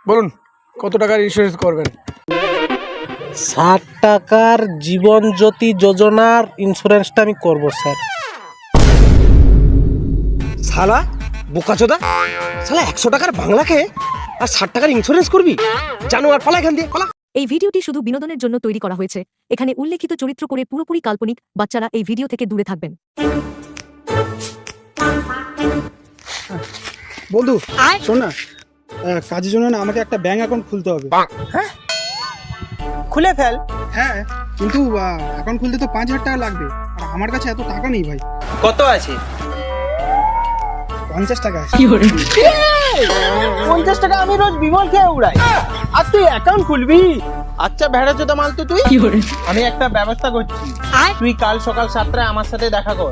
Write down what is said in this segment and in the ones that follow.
বলুন কত টাকার ইন্স্যুরেন্স করবেন? 60 টাকার জীবন জ্যোতি যোজনার ইন্স্যুরেন্সটা আমি করব স্যার। শালা বোকাচোদা, শালা 100 টাকার বাংলাকে আর 60 টাকার ইন্স্যুরেন্স করবি? জানো আর পালা এখান দিয়ে পালা। এই ভিডিওটি শুধু বিনোদনের জন্য তৈরি করা হয়েছে। এখানে উল্লেখিত চরিত্র করে পুরোপুরি কাল্পনিক। বাচ্চারা এই ভিডিও থেকে দূরে থাকবেন। বন্ধু শোন না, কাজের জন্য না আমাকে একটা ব্যাংক অ্যাকাউন্ট খুলতে হবে। হ্যাঁ খুলে ফেল। হ্যাঁ কিন্তু অ্যাকাউন্ট খুলতে তো 5,000 টাকা লাগবে, আর আমার কাছে এত টাকা নেই ভাই। কত আছে? 50 টাকা আছে। 50 টাকা আমি রোজ বিমল খেয়ে উড়াই, আর তুই অ্যাকাউন্ট খুলবি? আচ্ছা ভেড়া চোদা মাল তো তুই। আমি একটা ব্যবস্থা করছি, তুই কাল সকাল 7টায় আমার সাথে দেখা কর।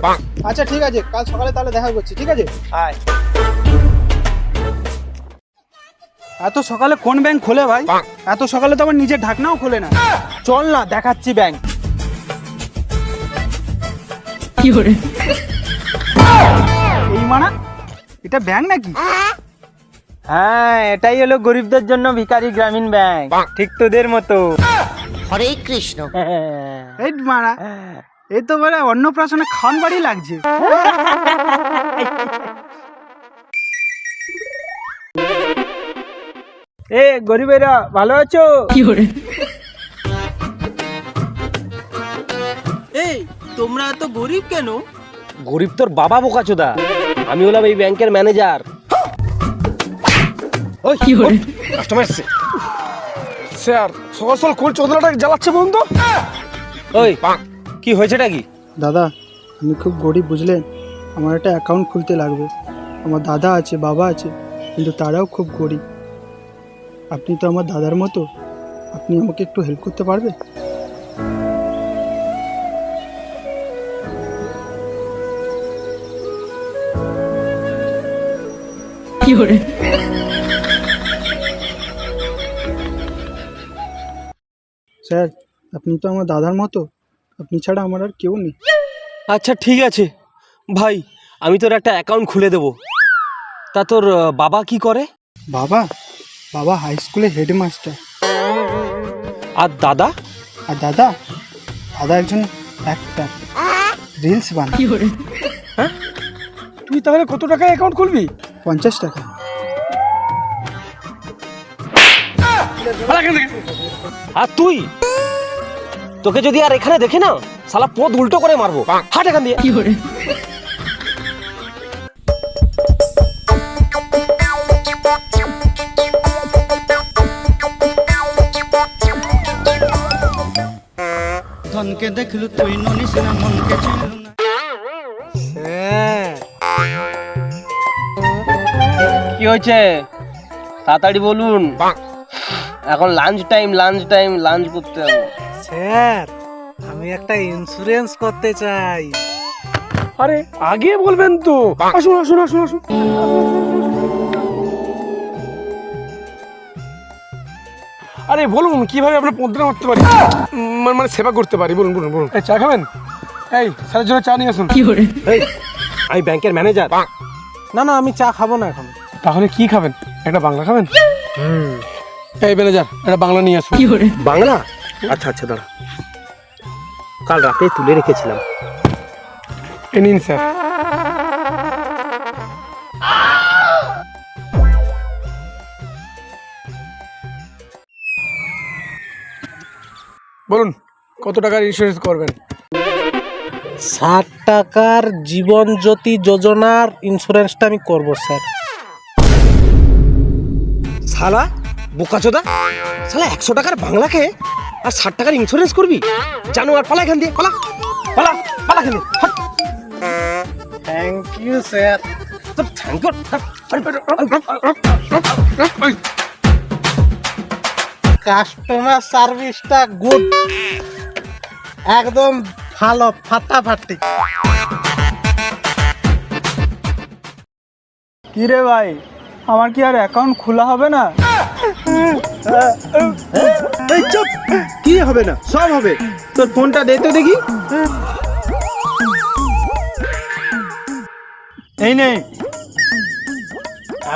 আচ্ছা ঠিক আছে, কাল সকালে তাহলে দেখা করছি। ঠিক আছে, আয়। এত সকালে কোন ব্যাংক খোলে ভাই? এত সকালে তো আমার নিজের ঢাকনাও খোলে না। চল না দেখাচ্ছি ব্যাংক। এই মানা, এটা ব্যাংক নাকি? হ্যাঁ এটাই হলো গরিবদের জন্য ভিখারি গ্রামীণ ব্যাংক, ঠিক তোদের মতো। হরে কৃষ্ণ। এই মানা, এই তো বলে অন্নপ্রাশনে খাওয়ান বাড়ি লাগছে। এ গরিবেরা ভালো আছো? এই তোমরা এত গরিব কেন? গরিব তোর বাবা বোকাচোদা, আমি হলাম এই ব্যাংকের ম্যানেজার। ওই কি হলো? কাস্টমার এসেছে। স্যার সকাল সকাল কোন চোদনাটা জ্বালাচ্ছে বলুন তো? ওই কি হয়েছেটা কি? দাদা আমি খুব গরিব বুঝলেন, আমার একটা অ্যাকাউন্ট খুলতে লাগবে। আমার দাদা আছে, বাবা আছে, কিন্তু তারাও খুব গরিব। আপনি তো আমার দাদার মতো, আপনি আমাকে একটু হেল্প করতে পারবে? স্যার আপনি তো আমার দাদার মতো, আপনি ছাড়া আমার আর কেউ নেই। আচ্ছা ঠিক আছে ভাই, আমি তোর একটা অ্যাকাউন্ট খুলে দেবো। তা তোর বাবা কি করে? বাবা বাবা হাই স্কুলে হেডমাস্টার। আর দাদা? আর দাদা দাদা একজন অ্যাক্টর, রিলস বানায়। হ্যাঁ তুই তাহলে কত টাকায় অ্যাকাউন্ট খুলবি? 50 টাকা। আর তুই, তোকে যদি আর এখানে দেখে না শালা পদ উল্টো করে মারবো। হাট এখান দিয়ে। ধনকে দেখলু তুই ননিস না মনকে চিনলু না। কি হয়েছে তাড়াতাড়ি বলুন, এখন লাঞ্চ টাইম লাঞ্চ করতে হবে। স্যার আমি একটা ইন্স্যুরেন্স করতে চাই। আরে আগে বলবেন তো। আসুন আসুন আসুন আসুন। আরে বলুন কিভাবে আপনার পদ্মা করতে পারি, মানে সেবা করতে পারি। বলুন বলুন বলুন। এই চা খাবেন? এই স্যারের জন্য চা নিয়ে আসুন। এই, আমি ব্যাংকের ম্যানেজার। না না আমি চা খাবো না এখন। তাহলে কি খাবেন? একটা বাংলা খাবেন? এই ম্যানেজার একটা বাংলা নিয়ে আসুন। বাংলা? আচ্ছা আচ্ছা দাঁড়া, কাল রাতে তুলে রেখেছিলাম। এ নিন স্যার। বলুন কত টাকার ইন্স্যুরেন্স করবেন? 60 টাকার জীবন জ্যোতি যোজনার ইন্স্যুরেন্সটা আমি করব স্যার। শালা বোকাচোদা, শালা 100 টাকার বাংলাকে আর 60 টাকার ইন্স্যুরেন্স করবি? জানো আর পালা এখান দিয়ে পালা পালা পালা এখান দিয়ে। Thank you sir. Thank you. Customer সার্ভিসটা গুড, একদম ভালো, ফাটাফাটি। কি রে ভাই, আমার কি আর অ্যাকাউন্ট খোলা হবে না? এই চুপ, কি হবে না? সব হবে। তোর ফোনটা দে তো দেখি। এই নে,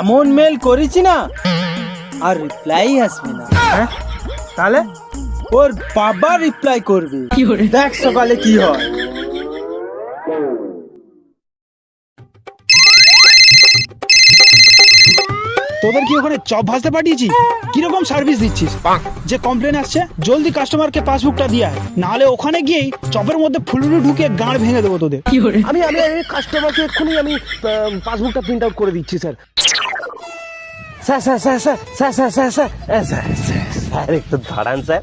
এমন মেল করেছি না আর রিপ্লাই আসবে না। হ্যাঁ তাহলে ওর বাবা রিপ্লাই করবে। দেখ সকালে কি হয়। তোদের কি ওখানে চপ ভাজতে পাঠিয়েছি? কিরকম সার্ভিস দিচ্ছিস? যে কমপ্লেন আসছে জলদি কাস্টমারকে পাসবুকটা দিয়ে আয়, নাহলে ওখানে গিয়েই চপের মধ্যে ফুলুরু ঢুকে গাঁড় ভেঙে দেবো তোদের। আমি কাস্টমারকে এক্ষুনি আমি পাসবুকটা প্রিন্ট আউট করে দিচ্ছি sir. Sir sir sir sir sir sir sir sir sir sir একটু দাঁড়ান স্যার।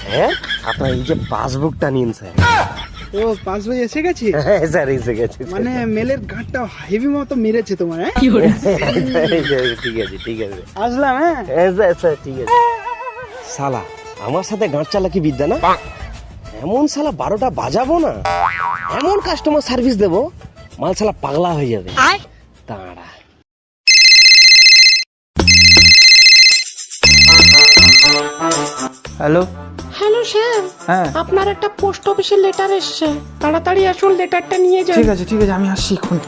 স্যার আপনার এই যে পাসবুকটা নিন স্যার। ও পাসবই এসে গেছে? হ্যাঁ স্যার এসে গেছে। মানে মেলের গাঁটটা হেভি মতো মেরেছে তোমার। হ্যাঁ ঠিক আছে ঠিক আছে আসলাম। হ্যাঁ স্যার স্যার ঠিক আছে। শালা আমার সাথে গাঁট চালাকি বিদ্যা না, এমন শালা 12টা বাজাবো না, এমন কাস্টমার সার্ভিস দেবো মাল শালা পাগলা হয়ে যাবে। দাঁড়া হ্যালো হ্যালো স্যার, হ্যাঁ আপনার একটা পোস্ট অফিসের লেটার এসেছে, তাড়াতাড়ি আসুন লেটারটা নিয়ে যান। ঠিক আছে আমি আসছি এখন।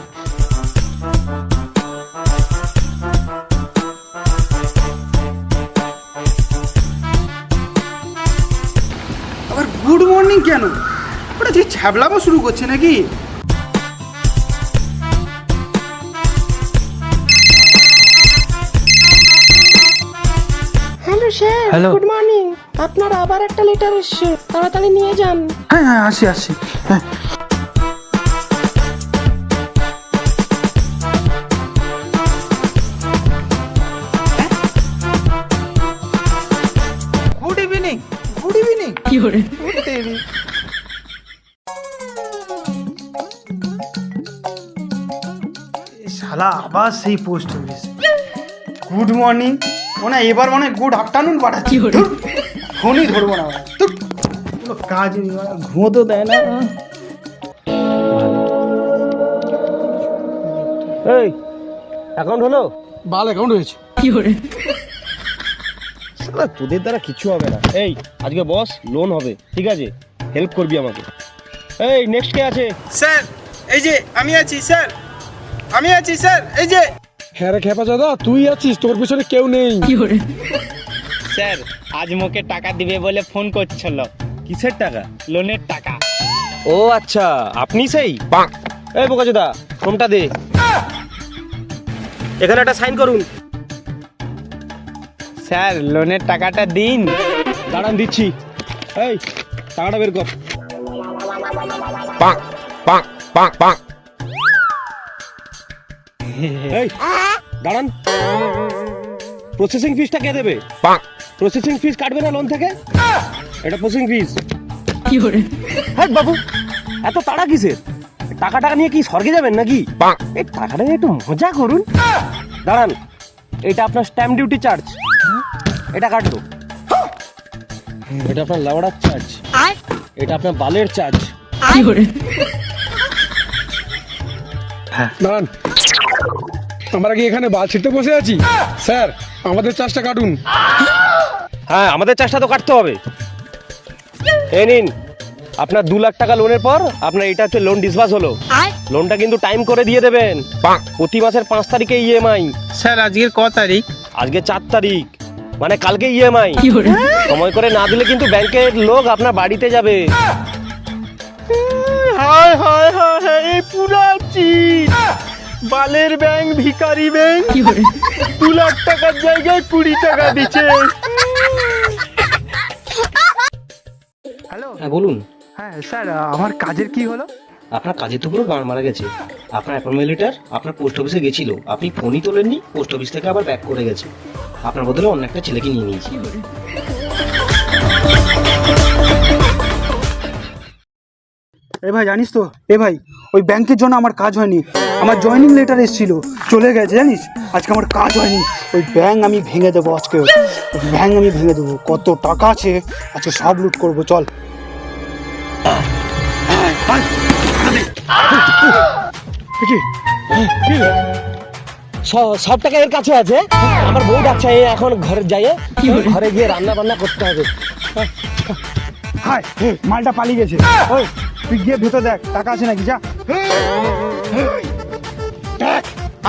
আবার গুড মর্নিং কেন? ওটা যে ছ্যাবলামো শুরু করছে নাকি? Hello sir, Hello. Good morning. আপনার আবার একটা লেটার এসেছে, তাড়াতাড়ি নিয়ে যান। হ্যাঁ আসছি হ্যাঁ। Good evening. শালা আবার সেই পোস্ট অফিস। গুড মর্নিং মনে হয় এবার মনে হয় গুড আফটারনুন পাঠাচ্ছি। ফোনই ধরবো না, কোনো কাজ নেই, ঘুমো তো দেয় না। এই অ্যাকাউন্ট হলো? বাল অ্যাকাউন্ট হয়েছে। শালা তোদের দ্বারা কিছু হবে না। এই আজকে বস লোন হবে, ঠিক আছে? হেল্প করবি আমাকে। এই নেক্সট কে আছে? স্যার এই যে আমি আছি স্যার, এই যে। হ্যাঁ রে খেপা দাদা, তুই আছিস, তোর পিছনে কেউ নেই। স্যার আজ মোকে টাকা দিবে বলে ফোন করছিল। কিসের টাকা? লোনের টাকা। ও আচ্ছা, আপনি সেই। এই বোকাচোদা ফর্মটা দে, এখানে একটা সাইন করুন। স্যার লোনের টাকাটা দিন। দাঁড়ান দিচ্ছি। এই টাকাটা বের কর। এই দাঁড়ান, প্রসেসিং ফিসটা কে দেবে? প্রসেসিং ফিস কাটবে না লোন থেকে? এটা প্রসেসিং ফিস। হ্যাঁ বাবু, এত তাড়া কিসের? টাকা নিয়ে কি স্বর্গে যাবেন নাকি? এই টাকাটা নিয়ে একটু মজা করুন। দাঁড়ান, এটা আপনার স্ট্যাম্প ডিউটি চার্জ, এটা কাটলো। এটা আপনার লাউড়ার চার্জ, এটা আপনার বালের চার্জ। দাঁড়ান, আমরা কি এখানে বাল ছিটতে বসে আছি? স্যার আমাদের চার্জটা কাটুন। হ্যাঁ আমাদের চার্জটা তো কাটতে হবে। এই নিন আপনার 2 লাখ টাকা লোনের পর আপনার এটা হচ্ছে লোন ডিসবার্স হলো। লোনটা কিন্তু টাইম করে দিয়ে দেবেন, প্রতি মাসের 5 তারিখে ইএমআই। স্যার আজকের ক তারিখ? আজকে 4 তারিখ, মানে কালকে ইএমআই। সময় করে না দিলে কিন্তু ব্যাংকের লোক আপনার বাড়িতে যাবে। হায় হায় হায়, এই পুরা চিট বালের ব্যাংক, ভিখারি ব্যাংক। 2 লাখ টাকার জায়গায় 20 টাকা দিচ্ছে। হ্যালো হ্যাঁ বলুন। হ্যাঁ স্যার আমার কাজের কি হলো? আপনার কাজে তো পুরো গান মারা গেছে। আপনার অ্যাপয়েন্টমেন্ট লেটার আপনার পোস্ট অফিসে গেছিল, আপনি ফোনই তোলেননি, পোস্ট অফিস থেকে আবার ব্যাক করে গেছে। আপনার বদলে অন্য একটা ছেলেকে নিয়ে নিয়েছি। ভাই জানিস তো, ভাই ওই ব্যাংকের জন্য আমার কাজ হয়নি। আমার জয়েনিং লেটার এসেছিল, চলে গেছে জানিস। আজকে আমার কাজ হয়নি। ওই ব্যাংক আমি ভেঙে দেবো আজকে, কত টাকা আছে আজকে সব লুট করবো। চল সব টাকা এর কাছে আছে। আমার বই ডাকছে, এখন ঘরে যাই, ঘরে গিয়ে রান্না বান্না করতে হবে। হাই মালটা পালিয়ে গেছে। ওই তুই গিয়ে ভেতর দেখ টাকা আছে নাকি, যা।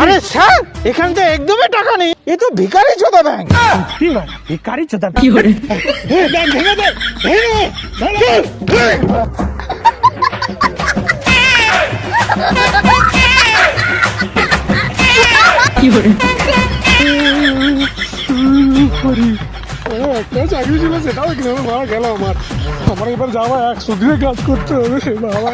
আরে স্যার এখান থেকে একদমই টাকা নেই, এ তো ভিখারি চোদা ব্যাংক। ভিখারি চোদা ভেঙে দে, ভেঙে দে। চাকরি ছিল সেটাও কিভাবে মারা গেল আমার এবার যাওয়া 100 দিনে কাজ করতে হবে বাবা।